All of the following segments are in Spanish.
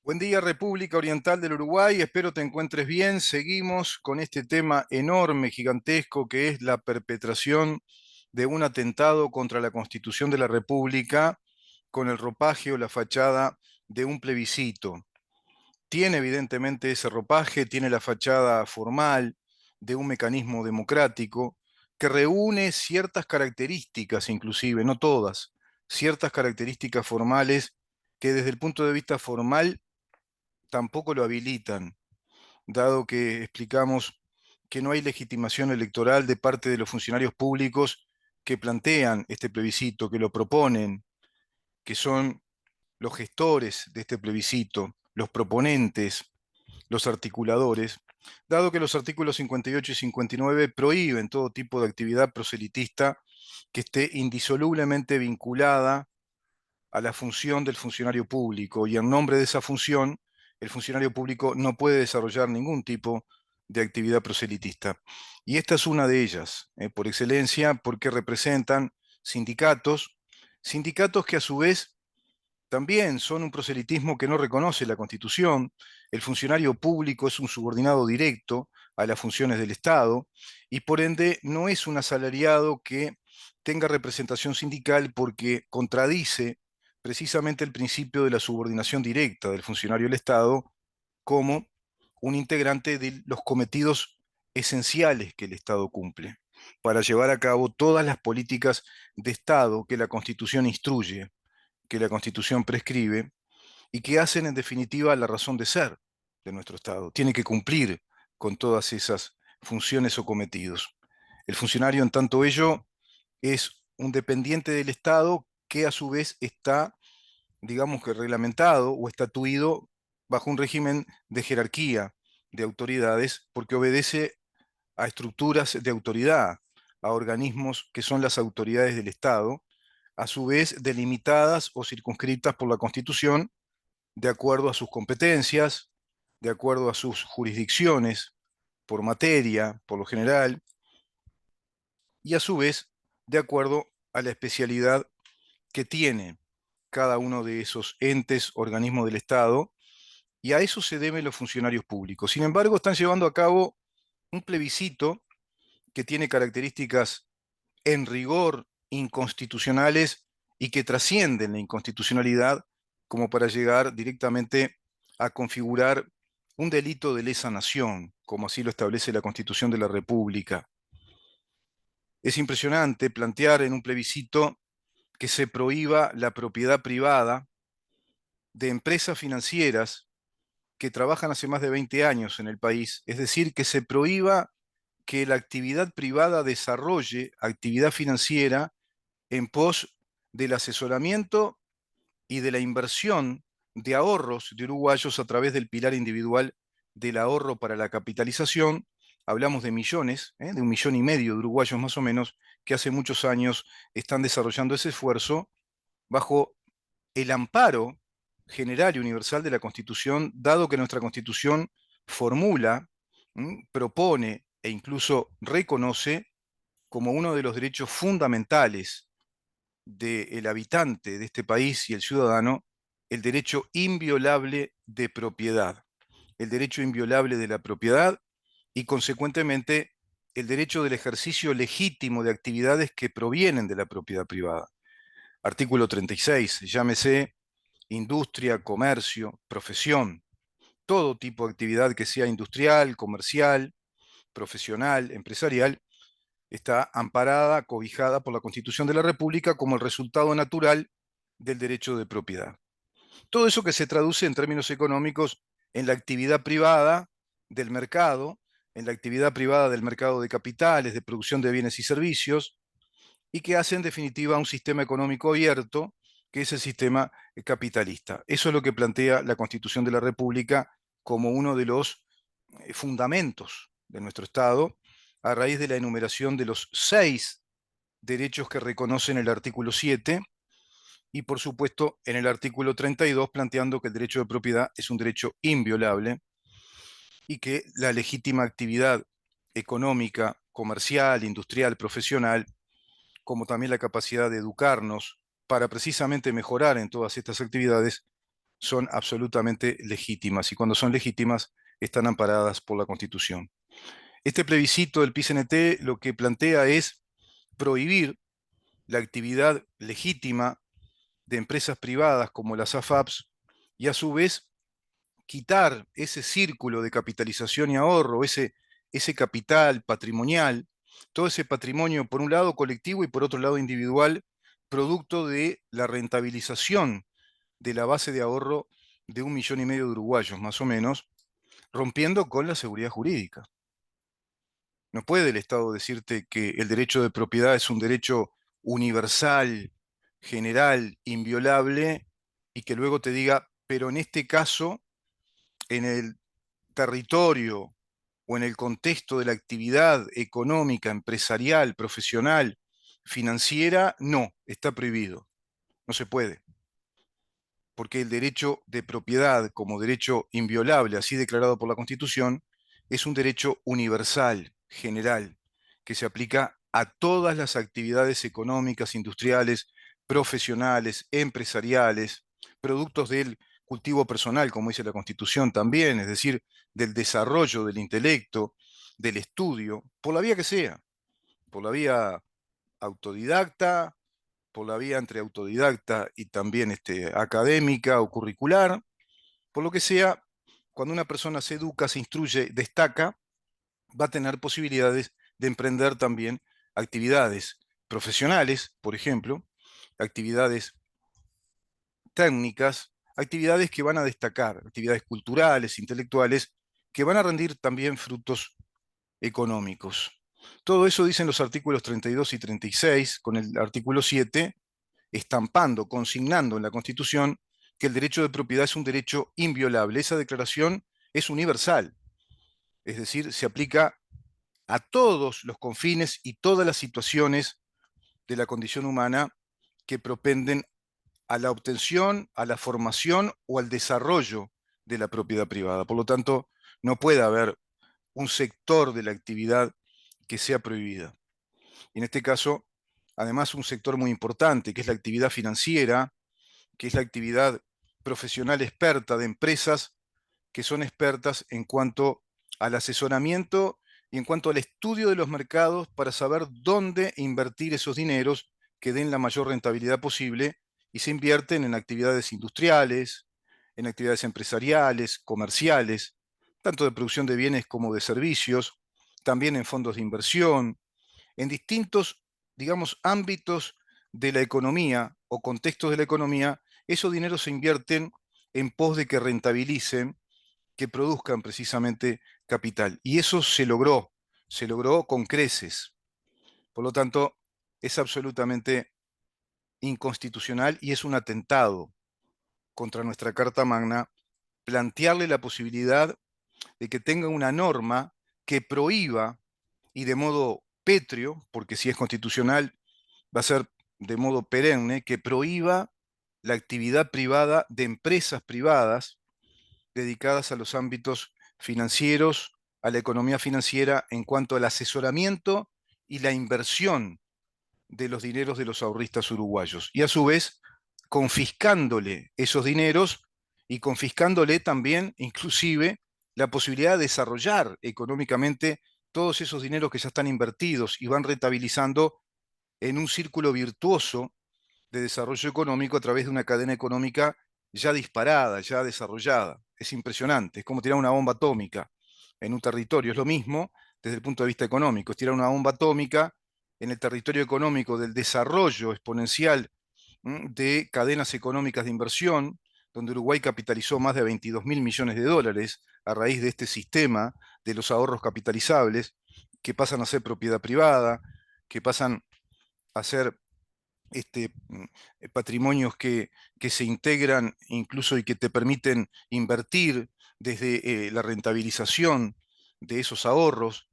Buen día, República Oriental del Uruguay. Espero te encuentres bien. Seguimos con este tema enorme, gigantesco, que es la perpetración de un atentado contra la Constitución de la República con el ropaje o la fachada de un plebiscito. Tiene evidentemente ese ropaje, tiene la fachada formal de un mecanismo democrático que reúne ciertas características, inclusive, no todas, ciertas características formales que desde el punto de vista formal tampoco lo habilitan, dado que explicamos que no hay legitimación electoral de parte de los funcionarios públicos que plantean este plebiscito, que lo proponen, que son los gestores de este plebiscito, los proponentes, los articuladores, dado que los artículos 58 y 59 prohíben todo tipo de actividad proselitista que esté indisolublemente vinculada a la función del funcionario público, y en nombre de esa función el funcionario público no puede desarrollar ningún tipo de actividad proselitista. Y esta es una de ellas, por excelencia, porque representan sindicatos, sindicatos que a su vez también son un proselitismo que no reconoce la Constitución. El funcionario público es un subordinado directo a las funciones del Estado y por ende no es un asalariado que tenga representación sindical porque contradice precisamente el principio de la subordinación directa del funcionario del Estado como un integrante de los cometidos esenciales que el Estado cumple para llevar a cabo todas las políticas de Estado que la Constitución instruye, que la Constitución prescribe y que hacen en definitiva la razón de ser de nuestro Estado. Tiene que cumplir con todas esas funciones o cometidos. El funcionario, en tanto ello, es un dependiente del Estado que a su vez está, digamos que reglamentado o estatuido bajo un régimen de jerarquía de autoridades porque obedece a estructuras de autoridad, a organismos que son las autoridades del Estado, a su vez delimitadas o circunscritas por la Constitución de acuerdo a sus competencias, de acuerdo a sus jurisdicciones, por materia, por lo general, y a su vez de acuerdo a la especialidad que tiene cada uno de esos entes, organismos del Estado, y a eso se deben los funcionarios públicos. Sin embargo, están llevando a cabo un plebiscito que tiene características en rigor inconstitucionales y que trascienden la inconstitucionalidad como para llegar directamente a configurar un delito de lesa nación, como así lo establece la Constitución de la República. Es impresionante plantear en un plebiscito que se prohíba la propiedad privada de empresas financieras que trabajan hace más de 20 años en el país, es decir, que se prohíba que la actividad privada desarrolle actividad financiera en pos del asesoramiento y de la inversión de ahorros de uruguayos a través del pilar individual del ahorro para la capitalización. Hablamos de millones, de 1,5 millones de uruguayos más o menos, que hace muchos años están desarrollando ese esfuerzo bajo el amparo general y universal de la Constitución, dado que nuestra Constitución formula, propone e incluso reconoce como uno de los derechos fundamentales del habitante de este país y el ciudadano el derecho inviolable de propiedad, el derecho inviolable de la propiedad y consecuentemente el derecho del ejercicio legítimo de actividades que provienen de la propiedad privada. Artículo 36, llámese industria, comercio, profesión, todo tipo de actividad que sea industrial, comercial, profesional, empresarial, está amparada, cobijada por la Constitución de la República como el resultado natural del derecho de propiedad. Todo eso que se traduce en términos económicos en la actividad privada del mercado, en la actividad privada del mercado de capitales, de producción de bienes y servicios, y que hace en definitiva un sistema económico abierto, que es el sistema capitalista. Eso es lo que plantea la Constitución de la República como uno de los fundamentos de nuestro Estado, a raíz de la enumeración de los 6 derechos que reconoce en el artículo 7 y por supuesto en el artículo 32 planteando que el derecho de propiedad es un derecho inviolable y que la legítima actividad económica, comercial, industrial, profesional, como también la capacidad de educarnos para precisamente mejorar en todas estas actividades, son absolutamente legítimas y cuando son legítimas están amparadas por la Constitución. Este plebiscito del PIT-CNT lo que plantea es prohibir la actividad legítima de empresas privadas como las AFAPs y a su vez quitar ese círculo de capitalización y ahorro, ese capital patrimonial, todo ese patrimonio por un lado colectivo y por otro lado individual, producto de la rentabilización de la base de ahorro de 1,5 millones de uruguayos, más o menos, rompiendo con la seguridad jurídica. No puede el Estado decirte que el derecho de propiedad es un derecho universal, general, inviolable, y que luego te diga, pero en este caso, en el territorio o en el contexto de la actividad económica, empresarial, profesional, financiera, no, está prohibido. No se puede. Porque el derecho de propiedad como derecho inviolable, así declarado por la Constitución, es un derecho universal, general, que se aplica a todas las actividades económicas, industriales, profesionales, empresariales, productos del cultivo personal, como dice la Constitución también, es decir, del desarrollo del intelecto, del estudio, por la vía que sea, por la vía autodidacta, por la vía entre autodidacta y también académica o curricular, por lo que sea, cuando una persona se educa, se instruye, destaca, va a tener posibilidades de emprender también actividades profesionales, por ejemplo, actividades técnicas, actividades que van a destacar, actividades culturales, intelectuales, que van a rendir también frutos económicos. Todo eso dicen los artículos 32 y 36, con el artículo 7 estampando, consignando en la Constitución que el derecho de propiedad es un derecho inviolable. Esa declaración es universal, es decir, se aplica a todos los confines y todas las situaciones de la condición humana que propenden a la obtención, a la formación o al desarrollo de la propiedad privada. Por lo tanto, no puede haber un sector de la actividad que sea prohibida. Y en este caso, además, un sector muy importante, que es la actividad financiera, que es la actividad profesional experta de empresas que son expertas en cuanto al asesoramiento y en cuanto al estudio de los mercados para saber dónde invertir esos dineros que den la mayor rentabilidad posible y se invierten en actividades industriales, en actividades empresariales, comerciales, tanto de producción de bienes como de servicios, también en fondos de inversión, en distintos, digamos, ámbitos de la economía o contextos de la economía, esos dineros se invierten en pos de que rentabilicen, que produzcan precisamente capital. Y eso se logró con creces. Por lo tanto, es absolutamente inconstitucional y es un atentado contra nuestra Carta Magna plantearle la posibilidad de que tenga una norma que prohíba y de modo pétreo, porque si es constitucional va a ser de modo perenne, que prohíba la actividad privada de empresas privadas dedicadas a los ámbitos financieros, a la economía financiera en cuanto al asesoramiento y la inversión de los dineros de los ahorristas uruguayos. Y a su vez, confiscándole esos dineros y confiscándole también, inclusive, la posibilidad de desarrollar económicamente todos esos dineros que ya están invertidos y van rentabilizando en un círculo virtuoso de desarrollo económico a través de una cadena económica ya disparada, ya desarrollada. Es impresionante, es como tirar una bomba atómica en un territorio. Es lo mismo desde el punto de vista económico, es tirar una bomba atómica en el territorio económico del desarrollo exponencial de cadenas económicas de inversión, donde Uruguay capitalizó más de 22.000 millones de dólares a raíz de este sistema de los ahorros capitalizables, que pasan a ser propiedad privada, que pasan a ser patrimonios que se integran incluso y que te permiten invertir desde la rentabilización de esos ahorros,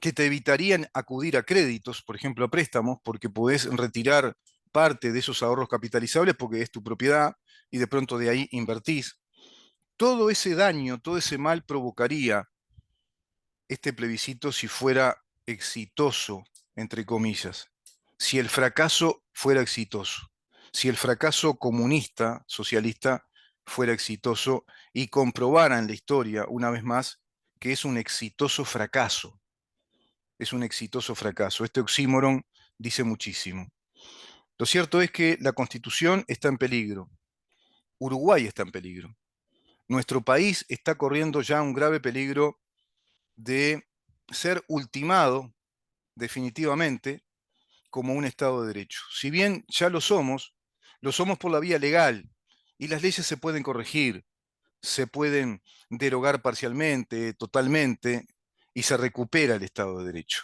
que te evitarían acudir a créditos, por ejemplo, a préstamos, porque podés retirar parte de esos ahorros capitalizables porque es tu propiedad y de pronto de ahí invertís. Todo ese daño, todo ese mal provocaría este plebiscito si fuera exitoso, entre comillas, si el fracaso fuera exitoso, si el fracaso comunista, socialista, fuera exitoso y comprobara en la historia, una vez más, que es un exitoso fracaso. Es un exitoso fracaso. Este oxímoron dice muchísimo. Lo cierto es que la Constitución está en peligro. Uruguay está en peligro. Nuestro país está corriendo ya un grave peligro de ser ultimado definitivamente como un Estado de Derecho. Si bien ya lo somos por la vía legal y las leyes se pueden corregir, se pueden derogar parcialmente, totalmente, y se recupera el Estado de Derecho.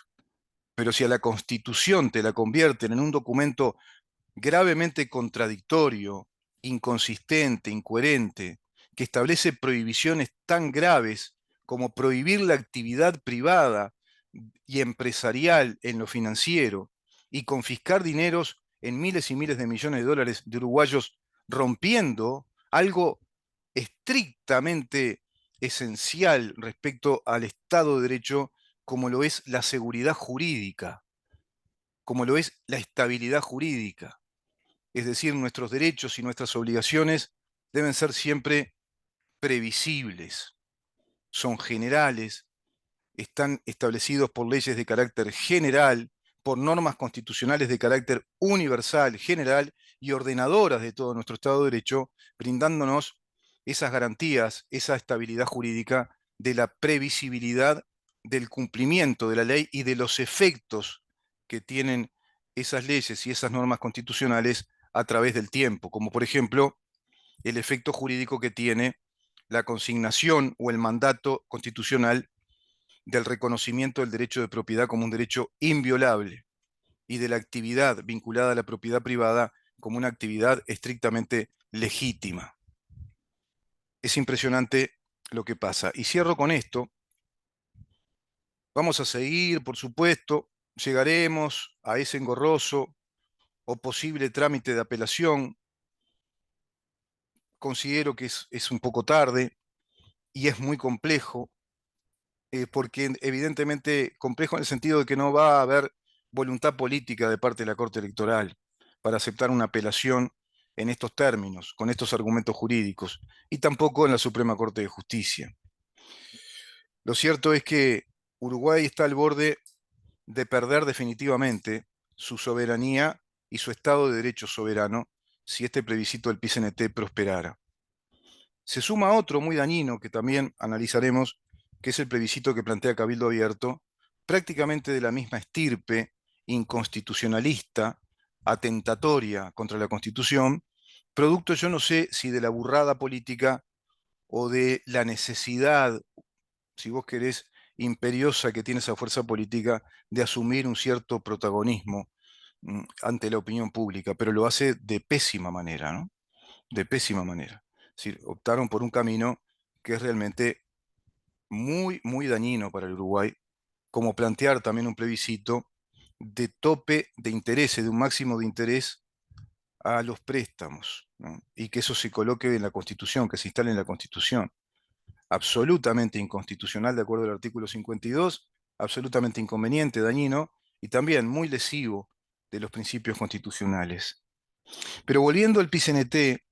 Pero si a la Constitución te la convierten en un documento gravemente contradictorio, inconsistente, incoherente, que establece prohibiciones tan graves como prohibir la actividad privada y empresarial en lo financiero y confiscar dineros en miles y miles de millones de dólares de uruguayos, rompiendo algo estrictamente esencial respecto al Estado de Derecho, como lo es la seguridad jurídica, como lo es la estabilidad jurídica. Es decir, nuestros derechos y nuestras obligaciones deben ser siempre previsibles, son generales, están establecidos por leyes de carácter general, por normas constitucionales de carácter universal, general y ordenadoras de todo nuestro Estado de Derecho, brindándonos esas garantías, esa estabilidad jurídica de la previsibilidad del cumplimiento de la ley y de los efectos que tienen esas leyes y esas normas constitucionales a través del tiempo, como por ejemplo el efecto jurídico que tiene la consignación o el mandato constitucional del reconocimiento del derecho de propiedad como un derecho inviolable y de la actividad vinculada a la propiedad privada como una actividad estrictamente legítima. Es impresionante lo que pasa. Y cierro con esto. Vamos a seguir, por supuesto, llegaremos a ese engorroso o posible trámite de apelación. Considero que es un poco tarde y es muy complejo, porque evidentemente complejo en el sentido de que no va a haber voluntad política de parte de la Corte Electoral para aceptar una apelación en estos términos, con estos argumentos jurídicos, y tampoco en la Suprema Corte de Justicia. Lo cierto es que Uruguay está al borde de perder definitivamente su soberanía y su Estado de Derecho soberano si este plebiscito del PCNT prosperara. Se suma otro muy dañino que también analizaremos, que es el plebiscito que plantea Cabildo Abierto, prácticamente de la misma estirpe, inconstitucionalista, atentatoria contra la Constitución, producto yo no sé si de la burrada política o de la necesidad, si vos querés, imperiosa que tiene esa fuerza política de asumir un cierto protagonismo ante la opinión pública, pero lo hace de pésima manera, ¿no? De pésima manera. Es decir, optaron por un camino que es realmente muy, muy dañino para el Uruguay, como plantear también un plebiscito de tope de intereses, de un máximo de interés a los préstamos, ¿no? Y que eso se coloque en la Constitución, que se instale en la Constitución. Absolutamente inconstitucional de acuerdo al artículo 52, absolutamente inconveniente, dañino y también muy lesivo de los principios constitucionales. Pero volviendo al PCNT,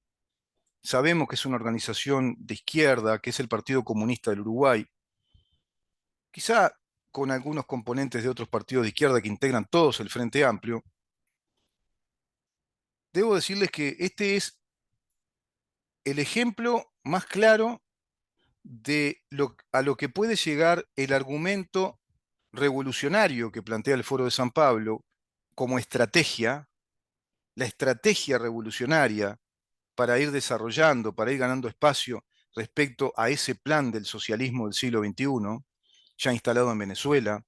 sabemos que es una organización de izquierda, que es el Partido Comunista del Uruguay, quizá con algunos componentes de otros partidos de izquierda que integran todos el Frente Amplio. Debo decirles que este es el ejemplo más claro de a lo que puede llegar el argumento revolucionario que plantea el Foro de San Pablo como estrategia, la estrategia revolucionaria para ir desarrollando, para ir ganando espacio respecto a ese plan del socialismo del siglo XXI, ya instalado en Venezuela,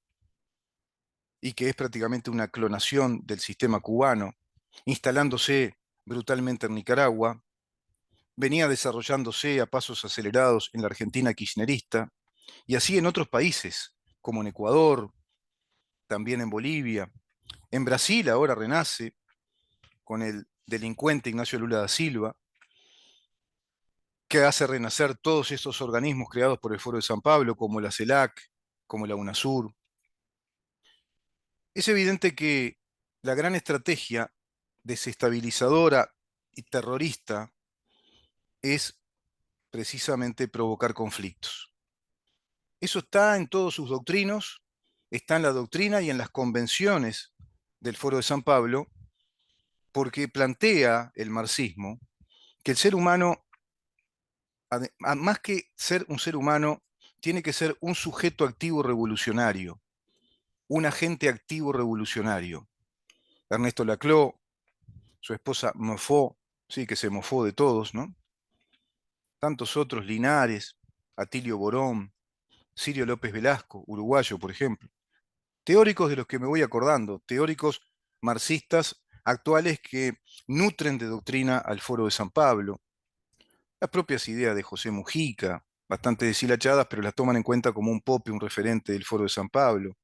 y que es prácticamente una clonación del sistema cubano, instalándose brutalmente en Nicaragua, venía desarrollándose a pasos acelerados en la Argentina kirchnerista, y así en otros países, como en Ecuador, también en Bolivia. En Brasil ahora renace con el delincuente Ignacio Lula da Silva, que hace renacer todos estos organismos creados por el Foro de San Pablo, como la CELAC, como la UNASUR. Es evidente que la gran estrategia desestabilizadora y terrorista es precisamente provocar conflictos. Eso está en todos sus doctrinos, está en la doctrina y en las convenciones del Foro de San Pablo, porque plantea el marxismo que el ser humano, más que ser un ser humano, tiene que ser un sujeto activo revolucionario, un agente activo revolucionario. Ernesto Laclau, su esposa Moffat, sí, que se mofó de todos, ¿no? Tantos otros, Linares, Atilio Borón, Sirio López Velasco, uruguayo, por ejemplo. Teóricos de los que me voy acordando, teóricos marxistas actuales que nutren de doctrina al Foro de San Pablo. Las propias ideas de José Mujica, bastante deshilachadas, pero las toman en cuenta como un pope, un referente del Foro de San Pablo.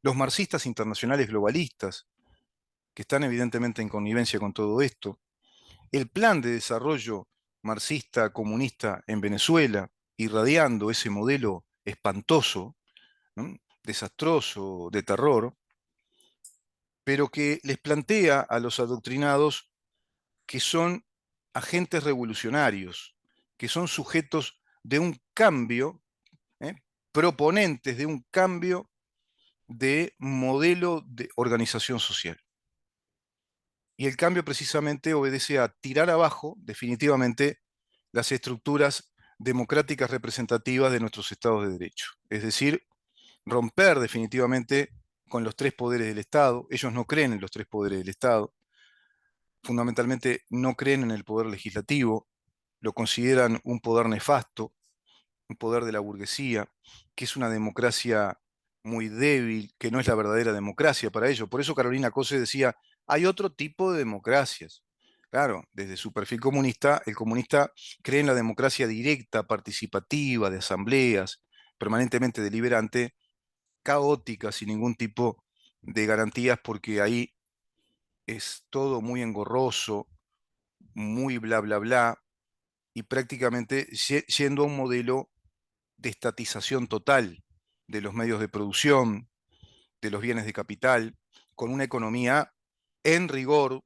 Los marxistas internacionales globalistas, que están evidentemente en connivencia con todo esto. El plan de desarrollo marxista comunista en Venezuela, irradiando ese modelo espantoso, ¿no? Desastroso, de terror, pero que les plantea a los adoctrinados que son agentes revolucionarios, que son sujetos de un cambio, ¿eh? Proponentes de un cambio de modelo de organización social. Y el cambio precisamente obedece a tirar abajo definitivamente las estructuras democráticas representativas de nuestros estados de derecho. Es decir, romper definitivamente con los tres poderes del Estado. Ellos no creen en los tres poderes del Estado. Fundamentalmente no creen en el poder legislativo. Lo consideran un poder nefasto, un poder de la burguesía, que es una democracia muy débil, que no es la verdadera democracia para ellos. Por eso Carolina Cose decía, hay otro tipo de democracias. Claro, desde su perfil comunista, el comunista cree en la democracia directa, participativa, de asambleas, permanentemente deliberante, caótica, sin ningún tipo de garantías, porque ahí es todo muy engorroso, muy bla, bla, bla, y prácticamente siendo un modelo de estatización total de los medios de producción, de los bienes de capital, con una economía en rigor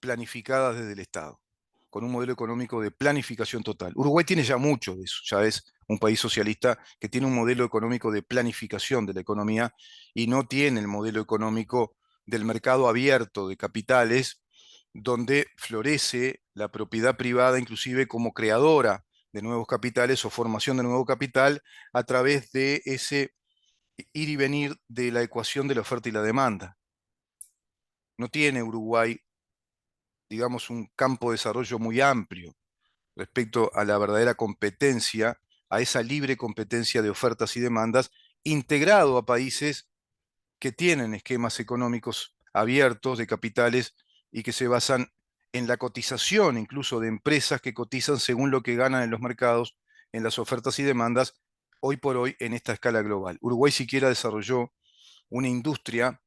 planificada desde el Estado, con un modelo económico de planificación total. Uruguay tiene ya mucho de eso, ya es un país socialista que tiene un modelo económico de planificación de la economía y no tiene el modelo económico del mercado abierto de capitales, donde florece la propiedad privada inclusive como creadora de nuevos capitales o formación de nuevo capital a través de ese ir y venir de la ecuación de la oferta y la demanda. No tiene Uruguay, digamos, un campo de desarrollo muy amplio respecto a la verdadera competencia, a esa libre competencia de ofertas y demandas, integrado a países que tienen esquemas económicos abiertos de capitales y que se basan en la cotización incluso de empresas que cotizan según lo que ganan en los mercados, en las ofertas y demandas, hoy por hoy en esta escala global. Uruguay siquiera desarrolló una industria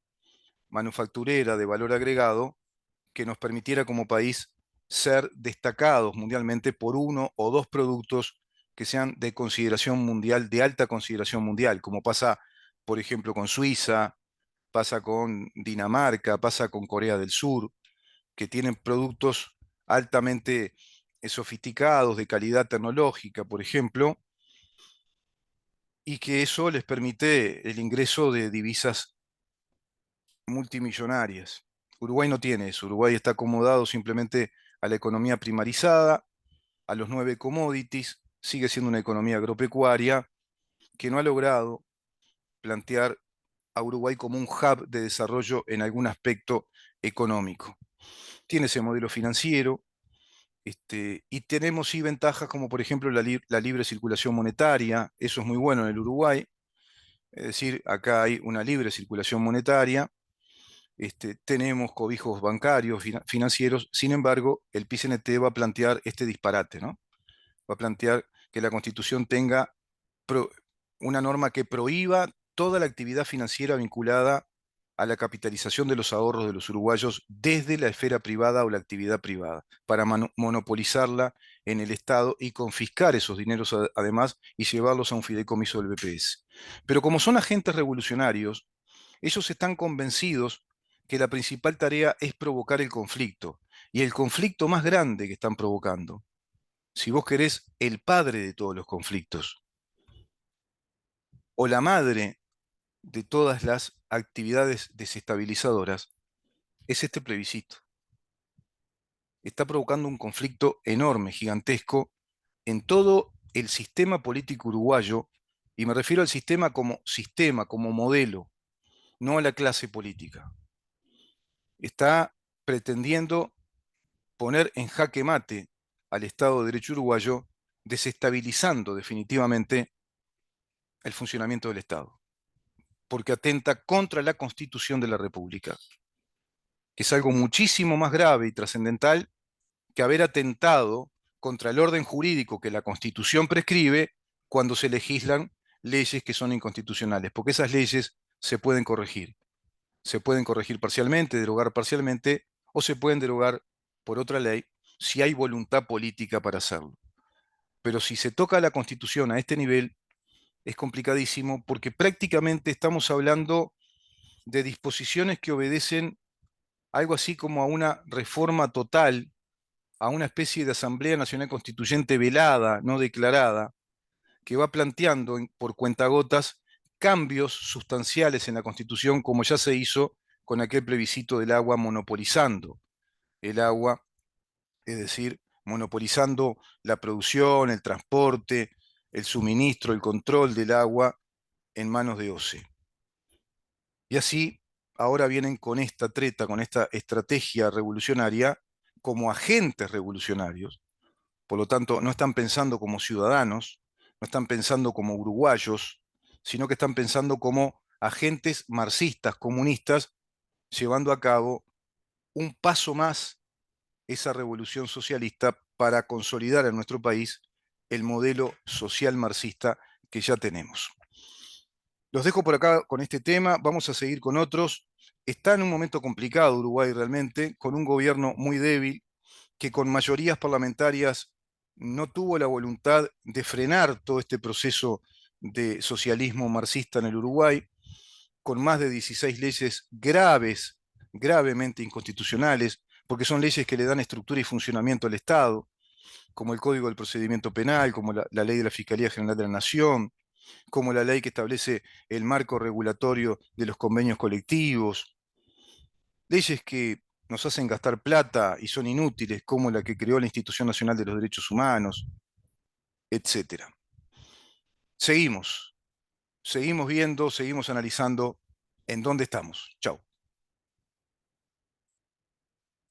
manufacturera de valor agregado que nos permitiera como país ser destacados mundialmente por uno o dos productos que sean de consideración mundial, de alta consideración mundial, como pasa, por ejemplo, con Suiza, pasa con Dinamarca, pasa con Corea del Sur, que tienen productos altamente sofisticados, de calidad tecnológica, por ejemplo, y que eso les permite el ingreso de divisas multimillonarias. Uruguay no tiene eso. Uruguay está acomodado simplemente a la economía primarizada, a los 9 commodities, sigue siendo una economía agropecuaria que no ha logrado plantear a Uruguay como un hub de desarrollo en algún aspecto económico. Tiene ese modelo financiero, y tenemos sí ventajas como por ejemplo la libre circulación monetaria, eso es muy bueno en el Uruguay, es decir, acá hay una libre circulación monetaria. Tenemos cobijos bancarios, financieros, sin embargo, el PCNT va a plantear este disparate, ¿no? Va a plantear que la Constitución tenga pro, una norma que prohíba toda la actividad financiera vinculada a la capitalización de los ahorros de los uruguayos desde la esfera privada o la actividad privada, para monopolizarla en el Estado y confiscar esos dineros además y llevarlos a un fideicomiso del BPS. Pero como son agentes revolucionarios, ellos están convencidos que la principal tarea es provocar el conflicto, y el conflicto más grande que están provocando si vos querés, el padre de todos los conflictos, o la madre de todas las actividades desestabilizadoras, es este plebiscito. Está provocando un conflicto enorme, gigantesco, en todo el sistema político uruguayo, y me refiero al sistema, como modelo, no a la clase política. Está pretendiendo poner en jaque mate al Estado de Derecho uruguayo, desestabilizando definitivamente el funcionamiento del Estado, porque atenta contra la Constitución de la República, que es algo muchísimo más grave y trascendental que haber atentado contra el orden jurídico que la Constitución prescribe cuando se legislan leyes que son inconstitucionales, porque esas leyes se pueden corregir. Se pueden corregir parcialmente, derogar parcialmente, o se pueden derogar por otra ley si hay voluntad política para hacerlo. Pero si se toca la Constitución a este nivel, es complicadísimo porque prácticamente estamos hablando de disposiciones que obedecen algo así como a una reforma total, a una especie de Asamblea Nacional Constituyente velada, no declarada, que va planteando por cuentagotas cambios sustanciales en la Constitución, como ya se hizo con aquel plebiscito del agua, monopolizando el agua, es decir, monopolizando la producción, el transporte, el suministro, el control del agua en manos de OCE. Y así, ahora vienen con esta treta, con esta estrategia revolucionaria, como agentes revolucionarios. Por lo tanto, no están pensando como ciudadanos, no están pensando como uruguayos, sino que están pensando como agentes marxistas, comunistas, llevando a cabo un paso más esa revolución socialista para consolidar en nuestro país el modelo social marxista que ya tenemos. Los dejo por acá con este tema, vamos a seguir con otros. Está en un momento complicado Uruguay realmente, con un gobierno muy débil, que con mayorías parlamentarias no tuvo la voluntad de frenar todo este proceso de socialismo marxista en el Uruguay, con más de 16 leyes graves, gravemente inconstitucionales, porque son leyes que le dan estructura y funcionamiento al Estado, como el Código del Procedimiento Penal, como la Ley de la Fiscalía General de la Nación, como la ley que establece el marco regulatorio de los convenios colectivos, leyes que nos hacen gastar plata y son inútiles, como la que creó la Institución Nacional de los Derechos Humanos, etcétera. Seguimos, seguimos viendo, seguimos analizando en dónde estamos. Chau.